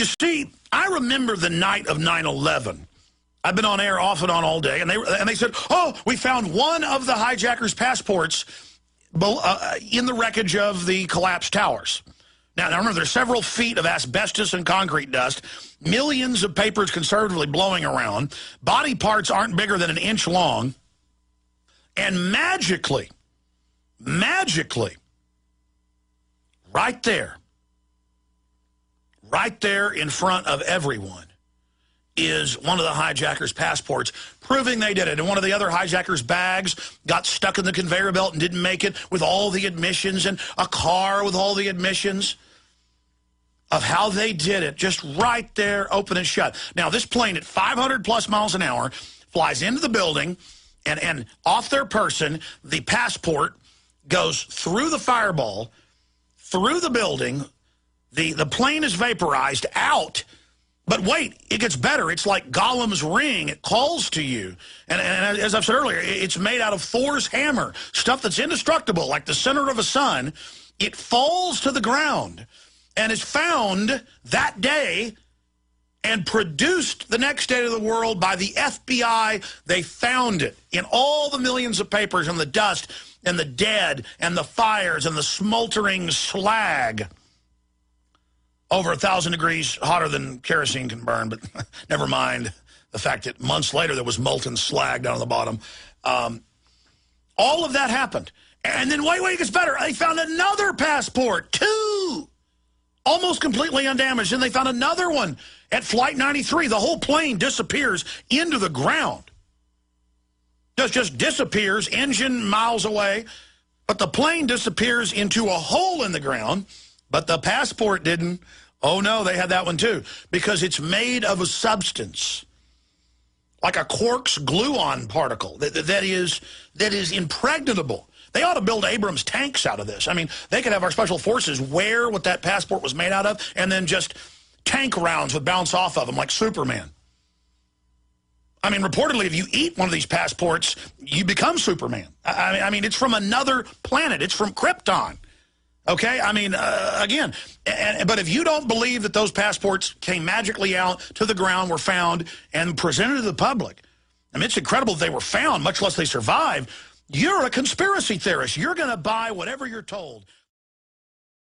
You see, I remember the night of 9/11. I've been on air off and on all day, and they said, oh, we found one of the hijackers' passports in the wreckage of the collapsed towers. Now remember, there's several feet of asbestos and concrete dust, millions of papers conservatively blowing around, body parts aren't bigger than an inch long, and magically, right there in front of everyone, is one of the hijackers' passports, proving they did it. And one of the other hijackers' bags got stuck in the conveyor belt and didn't make it, with all the admissions, and a car with all the admissions of how they did it, just right there, open and shut. Now, this plane at 500-plus miles an hour flies into the building, and off their person, the passport goes through the fireball, through the building. The plane is vaporized out. But wait, it gets better. It's like Gollum's ring. It calls to you. And as I've said earlier, it's made out of Thor's hammer, stuff that's indestructible, like the center of a sun. It falls to the ground and is found that day and produced the next day to the world by the FBI. They found it in all the millions of papers and the dust and the dead and the fires and the smoldering slag. Over 1,000 degrees hotter than kerosene can burn, but never mind the fact that months later there was molten slag down on the bottom. All of that happened. And then, wait, it gets better. They found another passport, 2, almost completely undamaged. And they found another one at Flight 93. The whole plane disappears into the ground. Just disappears, engine miles away. But the plane disappears into a hole in the ground. But the passport didn't. Oh, no, they had that one, too, because it's made of a substance, like a quark's gluon particle that is impregnable. They ought to build Abrams tanks out of this. I mean, they could have our special forces wear what that passport was made out of and then just tank rounds would bounce off of them like Superman. I mean, reportedly, if you eat one of these passports, you become Superman. I mean, it's from another planet. It's from Krypton. Okay, I mean, again, but if you don't believe that those passports came magically out to the ground, were found, and presented to the public, I mean, it's incredible that they were found, much less they survived, you're a conspiracy theorist. You're going to buy whatever you're told.